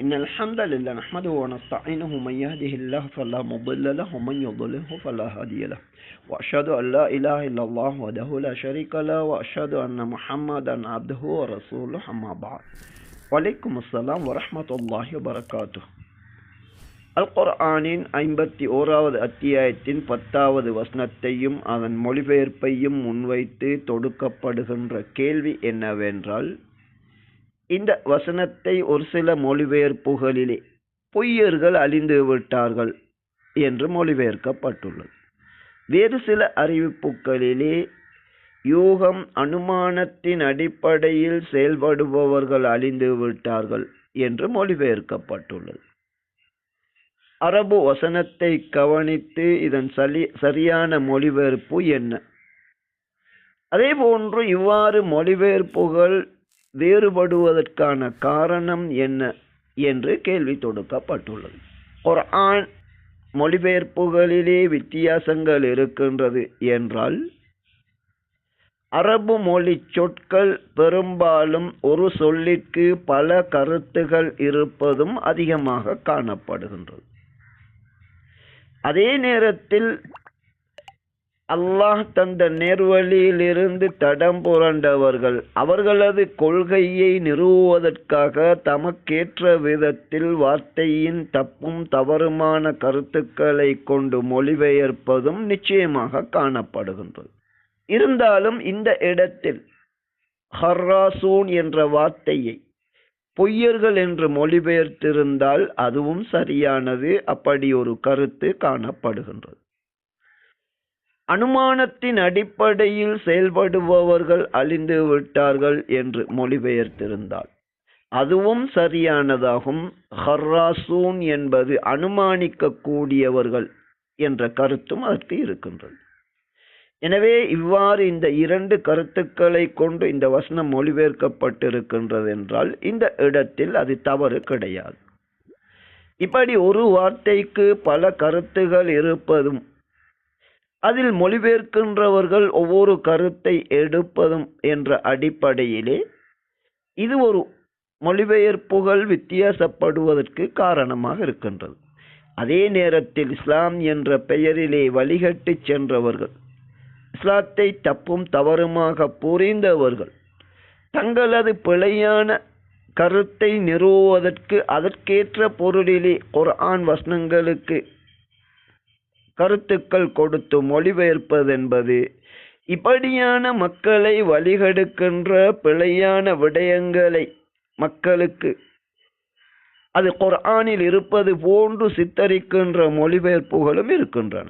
إن الحمد لله نحمده ونستعينه من يهده الله فلا مضل له ومن يضلله فلا هادي له وأشهد أن لا إله إلا الله وحده لا شريك له وأشهد أن محمدا عبده ورسوله أما بعد وعليكم السلام ورحمة الله وبركاته அல்குர்ஆனின் 51வது அத்தியாயத்தின் 10வது வசனத்தையும் அதன் மொழிபெயர்ப்பையும் முன்வைத்து தொடுக்கப்படுகின்ற கேள்வி என்னவென்றால், இந்த வசனத்தை ஒரு சில மொழிபெயர்ப்புகளிலே பொய்யர்கள் அழிந்து விட்டார்கள் என்று மொழிபெயர்க்கப்பட்டுள்ளது. வேறு சில அறிவிப்புகளிலே யூகம் அனுமானத்தின் அடிப்படையில் செயல்படுபவர்கள் அழிந்து விட்டார்கள் என்று மொழிபெயர்க்கப்பட்டுள்ளது. அரபு வசனத்தை கவனித்து இதன் சரியான மொழிபெயர்ப்பு என்ன? அதே போன்று இவ்வாறு மொழிபெயர்ப்புகள் வேறுபடுவதற்கான காரணம் என்ன என்று கேள்வி தொடுக்கப்பட்டுள்ளது. குர்ஆன் மொழிபெயர்ப்புகளிலே வித்தியாசங்கள் இருக்கின்றது என்றால், அரபு மொழி சொற்கள் பெரும்பாலும் ஒரு சொல்லிற்கு பல கருத்துகள் இருப்பதும் அதிகமாக காணப்படுகின்றது. அதே நேரத்தில் அல்லாஹ் தந்த நேர்வழியிலிருந்து தடம் புரண்டவர்கள் அவர்களது கொள்கையை நிறுவுவதற்காக தமக்கேற்ற விதத்தில் வார்த்தையின் தப்பும் தவறுமான கருத்துக்களை கொண்டு மொழிபெயர்ப்பதும் நிச்சயமாக காணப்படுகின்றது. இருந்தாலும் இந்த இடத்தில் ஹர்ராசூன் என்ற வார்த்தையை பொய்யர்கள் என்று மொழிபெயர்த்திருந்தால் அதுவும் சரியானது. அப்படி ஒரு கருத்து காணப்படுகின்றது. அனுமானத்தின் அடிப்படையில் செயல்படுபவர்கள் அழிந்து விட்டார்கள் என்று மொழிபெயர்த்திருந்தால் அதுவும் சரியானதாகும். ஹர்ராசூன் என்பது அனுமானிக்க கூடியவர்கள் என்ற கருத்தும் அதற்கு இருக்கின்றது. எனவே இவ்வாறு இந்த இரண்டு கருத்துக்களை கொண்டு இந்த வசனம் மொழிபெயர்க்கப்பட்டிருக்கின்றது என்றால் இந்த இடத்தில் அது தவறு கிடையாது. இப்படி ஒரு வார்த்தைக்கு பல கருத்துகள் இருப்பதும் அதில் மொழிபெயர்க்கின்றவர்கள் ஒவ்வொரு கருத்தை எடுப்பதும் என்ற அடிப்படையிலே இது ஒரு மொழிபெயர்ப்புகள் வித்தியாசப்படுவதற்கு காரணமாக இருக்கின்றது. அதே நேரத்தில் இஸ்லாம் என்ற பெயரிலே வழிகட்டு சென்றவர்கள், இஸ்லாத்தை தப்பும் தவறுமாக புரிந்தவர்கள் தங்களது பிழையான கருத்தை நிறுவுவதற்கு அதற்கேற்ற பொருளிலே குர்ஆன் வசனங்களுக்கு கருத்துக்கள் கொடுத்து மொழிபெயர்ப்பது என்பது இப்படியான மக்களை வழிகெடுக்கின்ற பிழையான விடயங்களை மக்களுக்கு அது குர்ஆனில் இருப்பது போன்று சித்தரிக்கின்ற மொழிபெயர்ப்புகளும் இருக்கின்றன.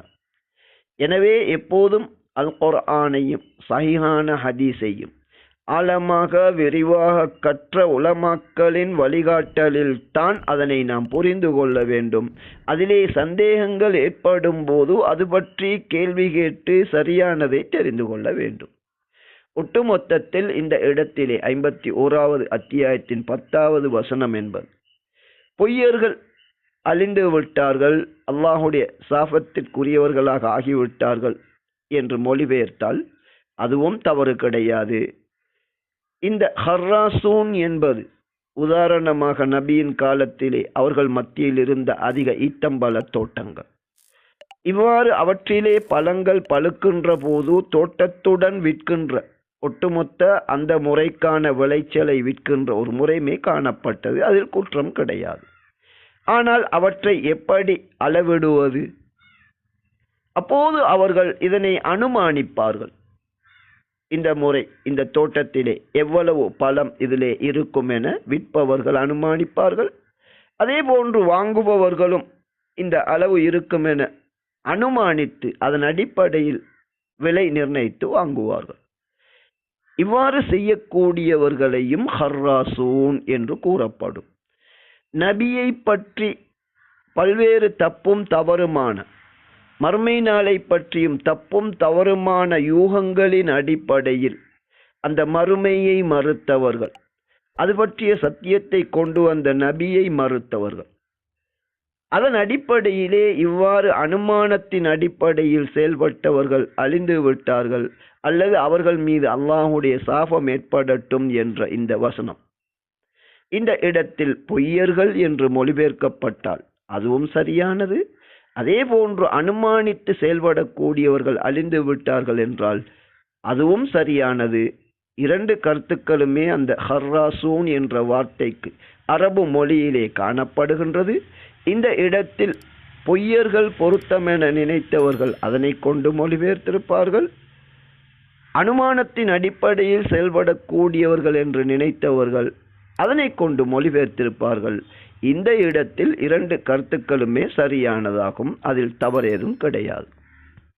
எனவே எப்போதும் அல் குர்ஆனையும் சஹீஹான ஹதீஸையும் ஆழமாக விரிவாக கற்ற உலமாக்களின் வழிகாட்டலில் தான் அதனை நாம் புரிந்து கொள்ள வேண்டும். அதிலே சந்தேகங்கள் ஏற்படும் போது அது பற்றி கேள்வி கேட்டு சரியானதை தெரிந்து கொள்ள வேண்டும். ஒட்டுமொத்தத்தில் இந்த இடத்திலே 51வது அத்தியாயத்தின் 10வது வசனம் என்பது பொய்யர்கள் அழிந்து விட்டார்கள், அல்லாஹுடைய சாபத்திற்குரியவர்களாக ஆகிவிட்டார்கள் என்று மொழிபெயர்த்தால் அதுவும் தவறு கிடையாது. இந்த ஹர்ராசூன் என்பது உதாரணமாக நபியின் காலத்திலே அவர்கள் மத்தியில் இருந்த அதிக ஈத்தம்பல தோட்டங்கள். இவ்வாறு அவற்றிலே பழங்கள் பழுக்கின்ற போது தோட்டத்துடன் விற்கின்ற ஒட்டுமொத்த அந்த முறைக்கான விளைச்சலை விற்கின்ற ஒரு முறைமே காணப்பட்டது. அதில் குற்றம் கிடையாது. ஆனால் அவற்றை எப்படி அளவிடுவது? அப்போது அவர்கள் இதனை அனுமானிப்பார்கள். இந்த முறை இந்த தோட்டத்திலே எவ்வளவு பழம் இதிலே இருக்கும் என விற்பவர்கள் அனுமானிப்பார்கள். அதே போன்று வாங்குபவர்களும் இந்த அளவு இருக்கும் என அனுமானித்து அதன் அடிப்படையில் விலை நிர்ணயித்து வாங்குவார்கள். இவ்வாறு செய்யக்கூடியவர்களையும் ஹர்ராசூன் என்று கூறப்படும். நபியை பற்றி பல்வேறு தப்பும் தவறுமான, மறுமை நாளை பற்றியும் தப்பும் தவறுமான யூகங்களின் அடிப்படையில் அந்த மறுமையை மறுத்தவர்கள், அது பற்றிய சத்தியத்தை கொண்டு வந்த நபியை மறுத்தவர்கள், அதன் அடிப்படையிலே இவ்வாறு அனுமானத்தின் அடிப்படையில் செயல்பட்டவர்கள் அழிந்து விட்டார்கள் அல்லது அவர்கள் மீது அல்லாஹுடைய சாபம் ஏற்படட்டும் என்ற இந்த வசனம் இந்த இடத்தில் பொய்யர்கள் என்று மொழிபெயர்க்கப்பட்டால் அதுவும் சரியானது. அதே போன்று அனுமானித்து செயல்படக்கூடியவர்கள் அழிந்து விட்டார்கள் என்றால் அதுவும் சரியானது. இரண்டு கருத்துக்களுமே அந்த ஹர்ராசூன் என்ற வார்த்தைக்கு அரபு மொழியிலே காணப்படுகின்றது. இந்த இடத்தில் பொய்யர்கள் பொருத்தமென நினைத்தவர்கள் அதனை கொண்டு மொழிபெயர்த்திருப்பார்கள். அனுமானத்தின் அடிப்படையில் செயல்படக்கூடியவர்கள் என்று நினைத்தவர்கள் அதனை கொண்டு மொழிபெயர்த்திருப்பார்கள். இந்த இடத்தில் இரண்டு கருத்துக்களுமே சரியானதாகும். அதில் தவறேதும் கிடையாது.